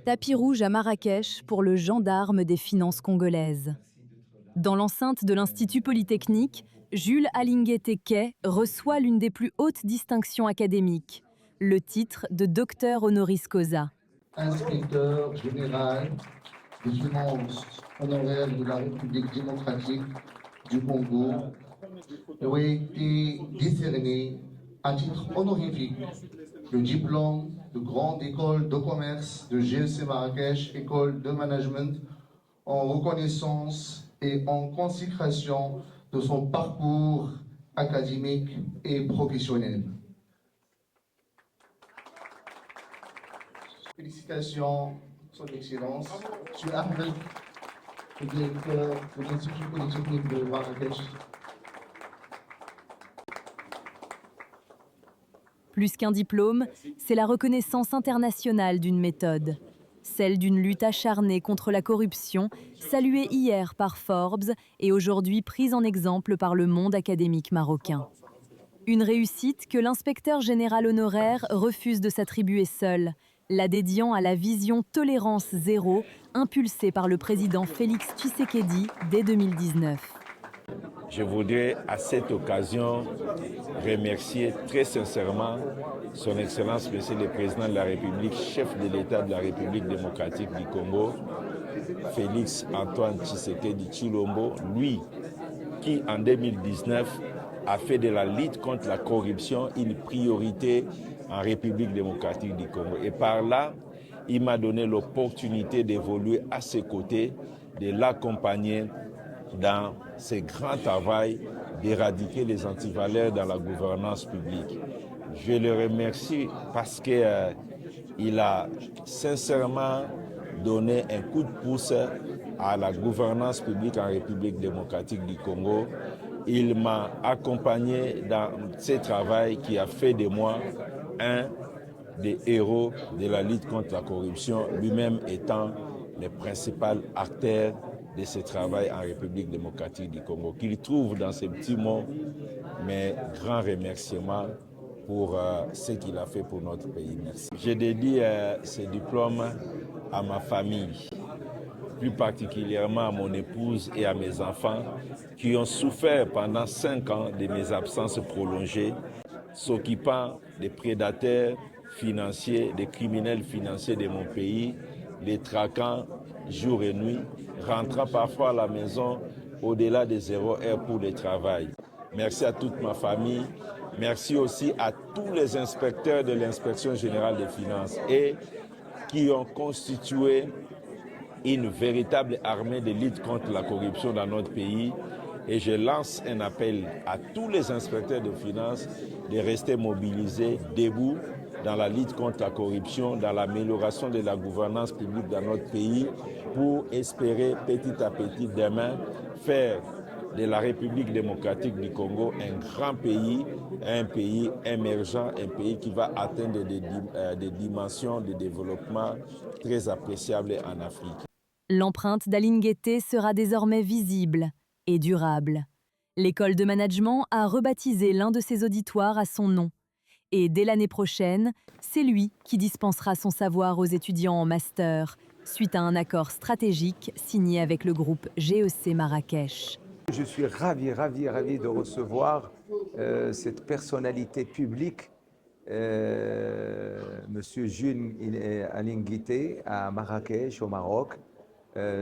Tapis rouge à Marrakech pour le gendarme des finances congolaises. Dans l'enceinte de l'Institut Polytechnique, Jules Alinguete Kay reçoit l'une des plus hautes distinctions académiques, le titre de docteur honoris causa. Inspecteur général des finances honoraires de la République démocratique du Congo, aurait été décerné à titre honorifique le diplôme de grande école de commerce de GEC Marrakech, école de management, en reconnaissance et en consécration de son parcours académique et professionnel. Félicitations, Son Excellence, Monsieur Ahmed, le directeur de l'Institut Polytechnique de Marrakech. Plus qu'un diplôme, c'est la reconnaissance internationale d'une méthode. Celle d'une lutte acharnée contre la corruption, saluée hier par Forbes et aujourd'hui prise en exemple par le monde académique marocain. Une réussite que l'inspecteur général honoraire refuse de s'attribuer seul, la dédiant à la vision tolérance zéro impulsée par le président Félix Tshisekedi dès 2019. Je voudrais à cette occasion remercier très sincèrement Son Excellence Monsieur le Président de la République, chef de l'État de la République démocratique du Congo, Félix Antoine Tshisekedi Tshilombo, lui qui en 2019 a fait de la lutte contre la corruption une priorité en République démocratique du Congo. Et par là, il m'a donné l'opportunité d'évoluer à ses côtés, de l'accompagner dans ce grand travail d'éradiquer les antivaleurs dans la gouvernance publique. Je le remercie parce qu'il a sincèrement donné un coup de pouce à la gouvernance publique en République démocratique du Congo. Il m'a accompagné dans ce travail qui a fait de moi un des héros de la lutte contre la corruption, lui-même étant le principal acteur de ce travail en République démocratique du Congo, qu'il trouve dans ces petits mots mes grands remerciements pour ce qu'il a fait pour notre pays. Merci. Je dédie ce diplôme à ma famille, plus particulièrement à mon épouse et à mes enfants qui ont souffert pendant 5 ans de mes absences prolongées, s'occupant des prédateurs financiers, des criminels financiers de mon pays, les traquant jour et nuit, rentrant parfois à la maison au-delà des 0 heures pour le travail. Merci à toute ma famille. Merci aussi à tous les inspecteurs de l'Inspection générale des finances et qui ont constitué une véritable armée de lutte contre la corruption dans notre pays. Et je lance un appel à tous les inspecteurs de finances de rester mobilisés, debout, dans la lutte contre la corruption, dans l'amélioration de la gouvernance publique dans notre pays, pour espérer petit à petit demain faire de la République démocratique du Congo un grand pays, un pays émergent, un pays qui va atteindre des dimensions de développement très appréciables en Afrique. L'empreinte d'Alinguete sera désormais visible et durable. L'école de management a rebaptisé l'un de ses auditoires à son nom. Et dès l'année prochaine, c'est lui qui dispensera son savoir aux étudiants en master, suite à un accord stratégique signé avec le groupe GEC Marrakech. Je suis ravi de recevoir cette personnalité publique, Monsieur Jules Alinguete, à Marrakech, au Maroc.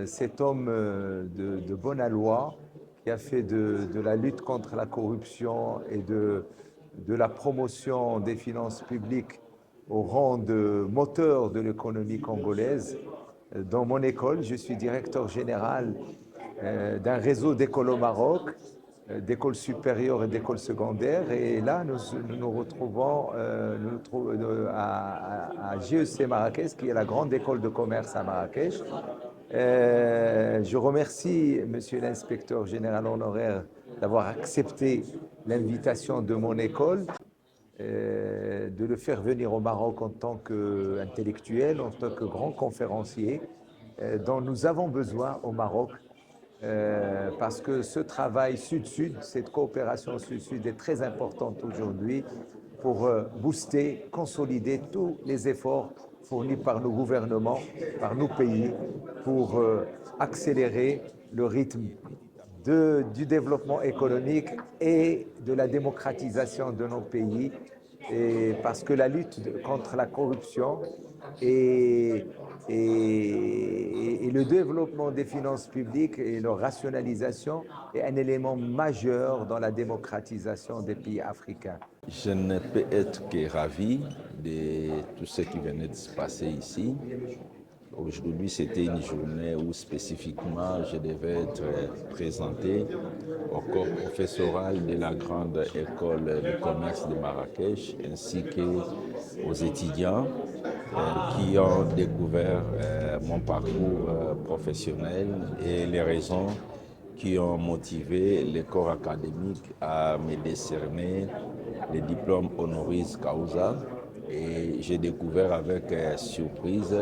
Cet homme de bonne aloi qui a fait de la lutte contre la corruption et de la promotion des finances publiques au rang de moteur de l'économie congolaise. Dans mon école, je suis directeur général d'un réseau d'écoles au Maroc, d'écoles supérieures et d'écoles secondaires. Et là, nous nous retrouvons à GEC Marrakech, qui est la grande école de commerce à Marrakech. Je remercie Monsieur l'inspecteur général honoraire d'avoir accepté l'invitation de mon école, de le faire venir au Maroc en tant qu'intellectuel, en tant que grand conférencier, dont nous avons besoin au Maroc, parce que ce travail sud-sud, cette coopération sud-sud est très importante aujourd'hui pour booster, consolider tous les efforts fournis par nos gouvernements, par nos pays, pour accélérer le rythme du développement économique et de la démocratisation de nos pays, et parce que la lutte contre la corruption et le développement des finances publiques et leur rationalisation est un élément majeur dans la démocratisation des pays africains. Je ne peux être que ravi de tout ce qui venait de se passer ici. Aujourd'hui, c'était une journée où spécifiquement je devais être présenté au corps professoral de la grande école de commerce de Marrakech, ainsi qu'aux étudiants qui ont découvert mon parcours professionnel et les raisons qui ont motivé les corps académiques à me décerner le diplôme honoris causa. Et j'ai découvert avec surprise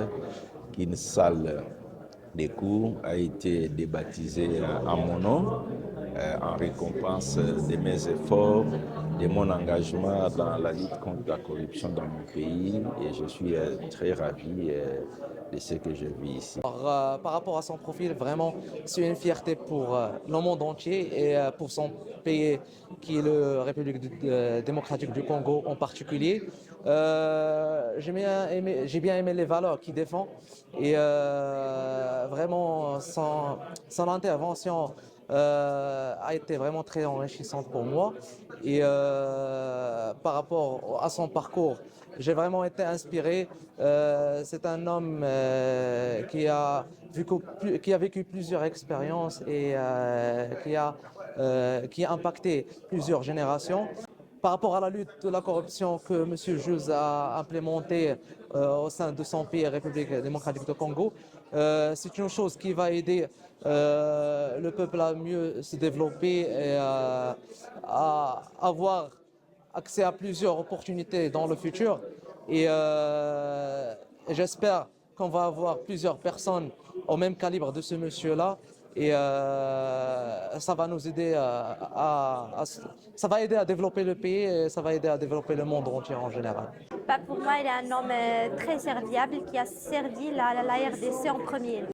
qu'une salle des cours a été débaptisée en mon nom, en récompense de mes efforts, de mon engagement dans la lutte contre la corruption dans mon pays. Et je suis très ravi de ce que je vis ici. Par rapport à son profil, vraiment, c'est une fierté pour le monde entier et pour son pays qui est la République démocratique du Congo en particulier. J'ai bien aimé les valeurs qu'il défend et vraiment son intervention a été vraiment très enrichissante pour moi. Et par rapport à son parcours, j'ai vraiment été inspiré. C'est un homme qui a vécu plusieurs expériences et qui a impacté plusieurs générations. Par rapport à la lutte de la corruption que M. Jules a implémentée au sein de son pays, République démocratique du Congo, c'est une chose qui va aider le peuple à mieux se développer et à avoir accès à plusieurs opportunités dans le futur. Et j'espère qu'on va avoir plusieurs personnes au même calibre de ce monsieur-là. Et ça va nous aider ça va aider à développer le pays et ça va aider à développer le monde entier en général. Pour moi, il est un homme très serviable qui a servi la RDC en premier.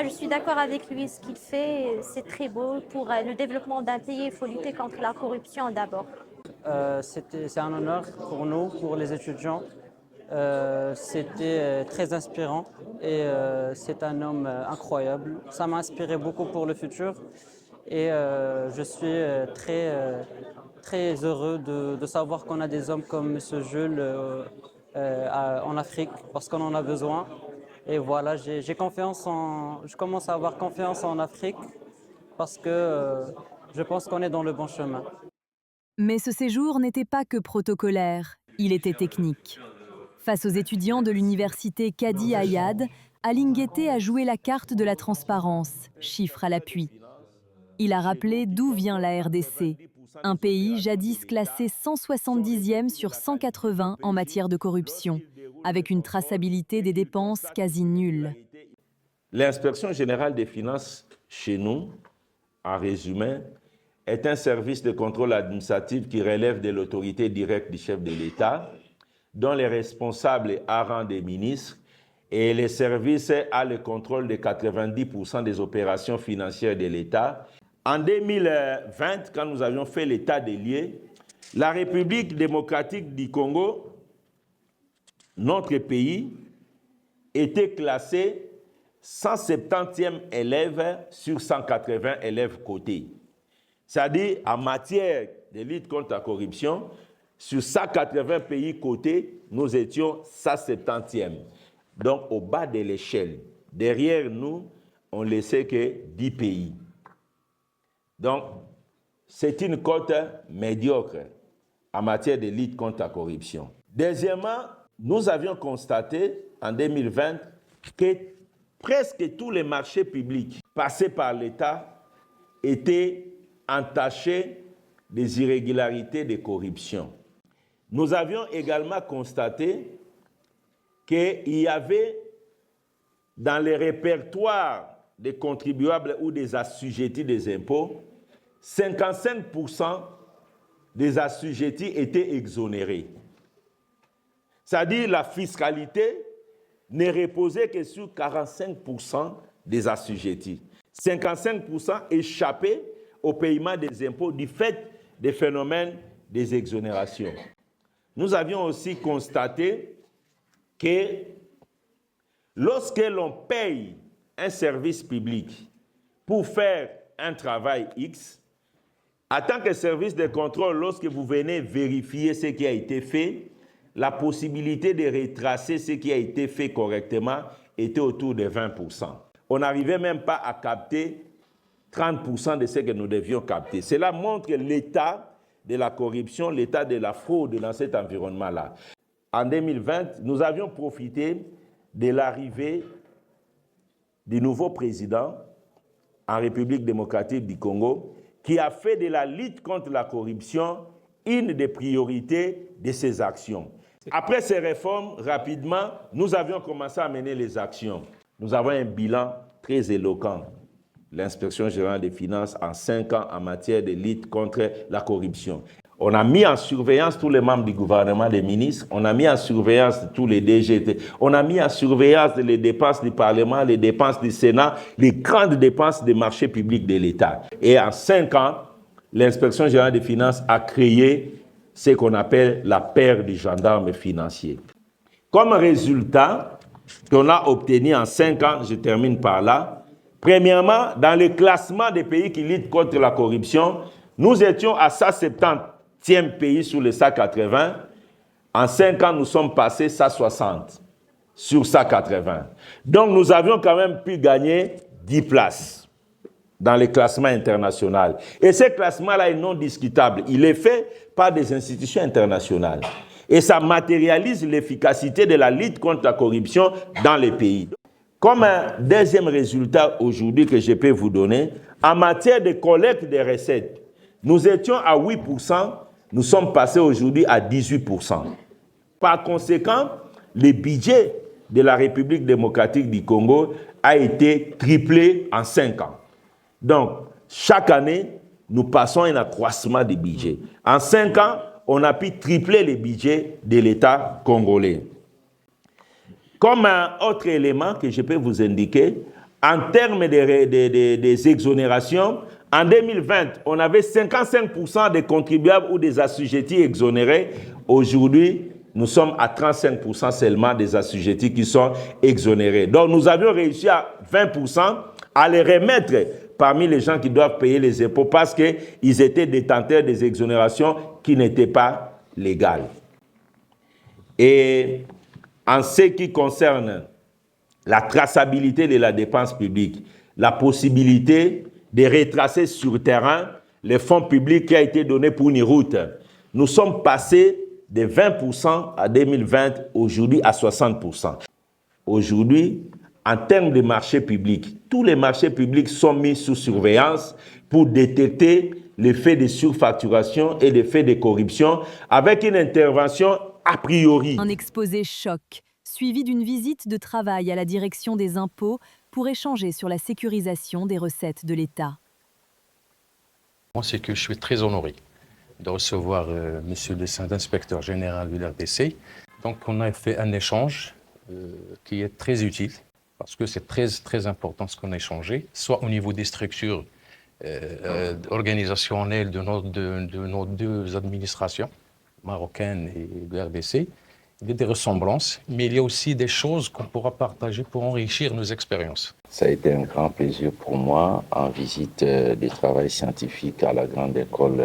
Je suis d'accord avec lui, ce qu'il fait, c'est très beau. Pour le développement d'un pays, il faut lutter contre la corruption d'abord. C'est un honneur pour nous, pour les étudiants. C'était très inspirant et c'est un homme incroyable. Ça m'a inspiré beaucoup pour le futur et je suis très heureux de savoir qu'on a des hommes comme M. Jules en Afrique parce qu'on en a besoin. Et voilà, je commence à avoir confiance en Afrique parce que je pense qu'on est dans le bon chemin. Mais ce séjour n'était pas que protocolaire, il était technique. Face aux étudiants de l'université Kadi Ayad, Aly Ngouette a joué la carte de la transparence, chiffres à l'appui. Il a rappelé d'où vient la RDC, un pays jadis classé 170e sur 180 en matière de corruption, avec une traçabilité des dépenses quasi nulle. L'inspection générale des finances chez nous, en résumé, est un service de contrôle administratif qui relève de l'autorité directe du chef de l'État, dont les responsables à rang des ministres, et les services a le contrôle de 90% des opérations financières de l'État. En 2020, quand nous avions fait l'état des lieux, la République démocratique du Congo, notre pays, était classé 170e élève sur 180 élèves cotés. C'est-à-dire, en matière de lutte contre la corruption, sur 180 pays cotés, nous étions 170e. Donc, au bas de l'échelle. Derrière nous, on ne laissait que 10 pays. Donc, c'est une cote médiocre en matière de lutte contre la corruption. Deuxièmement, nous avions constaté en 2020 que presque tous les marchés publics passés par l'État étaient entachés des irrégularités de corruption. Nous avions également constaté qu'il y avait dans les répertoires des contribuables ou des assujettis des impôts, 55% des assujettis étaient exonérés. C'est-à-dire la fiscalité ne reposait que sur 45% des assujettis. 55% échappaient au paiement des impôts du fait des phénomènes des exonérations. Nous avions aussi constaté que lorsque l'on paye un service public pour faire un travail X, en tant que service de contrôle, lorsque vous venez vérifier ce qui a été fait, la possibilité de retracer ce qui a été fait correctement était autour de 20%. On n'arrivait même pas à capter 30% de ce que nous devions capter. Cela montre l'état de la corruption, l'état de la fraude dans cet environnement-là. En 2020, nous avions profité de l'arrivée du nouveau président en République démocratique du Congo, qui a fait de la lutte contre la corruption une des priorités de ses actions. Après ces réformes, rapidement, nous avions commencé à mener les actions. Nous avons un bilan très éloquent. L'Inspection générale des finances en 5 ans en matière de lutte contre la corruption. On a mis en surveillance tous les membres du gouvernement, les ministres, on a mis en surveillance tous les DGT, on a mis en surveillance les dépenses du Parlement, les dépenses du Sénat, les grandes dépenses des marchés publics de l'État. Et en 5 ans, l'Inspection générale des finances a créé ce qu'on appelle la paire du gendarme financier. Comme résultat qu'on a obtenu en 5 ans, je termine par là, premièrement, dans le classement des pays qui luttent contre la corruption, nous étions à 170e pays sur les 180. En 5 ans, nous sommes passés 160 sur 180. Donc, nous avions quand même pu gagner 10 places dans le classement international. Et ce classement-là est non discutable. Il est fait par des institutions internationales. Et ça matérialise l'efficacité de la lutte contre la corruption dans les pays. Comme un deuxième résultat aujourd'hui que je peux vous donner, en matière de collecte des recettes, nous étions à 8%, nous sommes passés aujourd'hui à 18%. Par conséquent, le budget de la République démocratique du Congo a été triplé en 5 ans. Donc, chaque année, nous passons un accroissement du budget. En 5 ans, on a pu tripler le budget de l'État congolais. Comme un autre élément que je peux vous indiquer, en termes des exonérations, en 2020, on avait 55% des contribuables ou des assujettis exonérés. Aujourd'hui, nous sommes à 35% seulement des assujettis qui sont exonérés. Donc, nous avions réussi à 20% à les remettre parmi les gens qui doivent payer les impôts parce qu'ils étaient détenteurs des exonérations qui n'étaient pas légales. Et en ce qui concerne la traçabilité de la dépense publique, la possibilité de retracer sur terrain les fonds publics qui ont été donnés pour une route. Nous sommes passés de 20% à 2020, aujourd'hui à 60%. Aujourd'hui, en termes de marchés publics, tous les marchés publics sont mis sous surveillance pour détecter les faits de surfacturation et les faits de corruption avec une intervention a priori. Un exposé choc, suivi d'une visite de travail à la direction des impôts pour échanger sur la sécurisation des recettes de l'État. C'est que je suis très honoré de recevoir monsieur le inspecteur général de l'RDC. Donc on a fait un échange qui est très utile parce que c'est très important ce qu'on a échangé, soit au niveau des structures organisationnelles de nos deux administrations, marocaine et de RDC. Il y a des ressemblances, mais il y a aussi des choses qu'on pourra partager pour enrichir nos expériences. Ça a été un grand plaisir pour moi en visite des travaux scientifiques à la grande école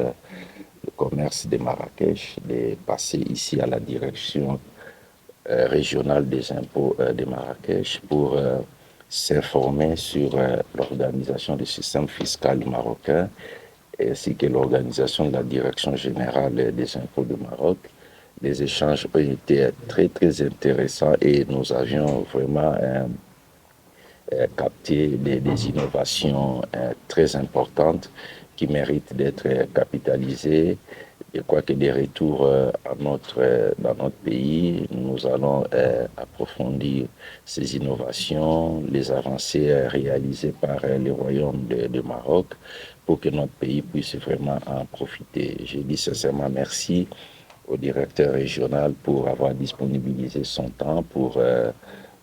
de commerce de Marrakech, de passer ici à la direction régionale des impôts de Marrakech pour s'informer sur l'organisation du système fiscal marocain ainsi que l'organisation de la direction générale des impôts du Maroc. Les échanges ont été très intéressants et nous avions vraiment capté des innovations très importantes qui méritent d'être capitalisées. Je crois que des retours dans notre pays, nous allons approfondir ces innovations, les avancées réalisées par le Royaume de Maroc pour que notre pays puisse vraiment en profiter. Je dis sincèrement merci au directeur régional pour avoir disponibilisé son temps pour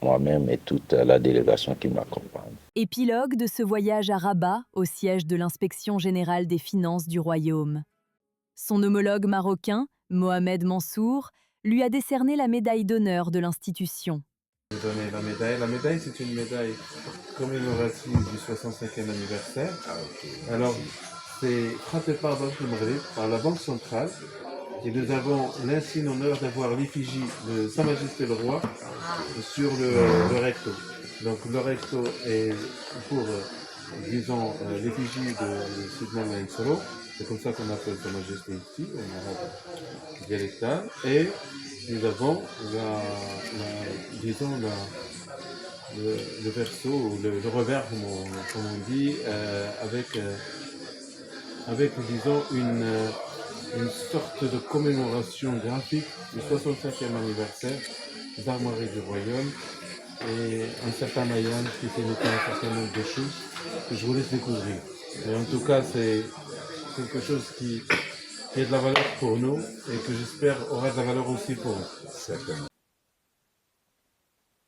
moi-même et toute la délégation qui m'accompagne. Épilogue de ce voyage à Rabat, au siège de l'Inspection générale des finances du Royaume. Son homologue marocain, Mohamed Mansour, lui a décerné la médaille d'honneur de l'institution. J'ai donné la médaille. La médaille, c'est une médaille commémorative du 65e anniversaire. Alors, c'est frappé par la Banque centrale. Et nous avons l'insigne honneur d'avoir l'effigie de Sa Majesté le Roi sur le recto. Donc le recto est pour, disons, l'effigie de Sidna Maïnsoro. C'est comme ça qu'on appelle Sa Majesté ici, en arabe dialectal. Et nous avons le verso, ou le revers, comme on dit, avec disons, une sorte de commémoration graphique du 65e anniversaire des armoiries du Royaume et un certain Mayan qui fait noter un certain nombre de choses que je vous laisse découvrir. Et en tout cas, c'est quelque chose qui est de la valeur pour nous et que j'espère aura de la valeur aussi pour vous.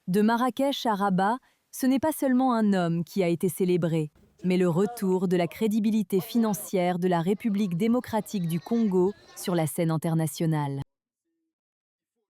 De Marrakech à Rabat, ce n'est pas seulement un homme qui a été célébré, mais le retour de la crédibilité financière de la République démocratique du Congo sur la scène internationale.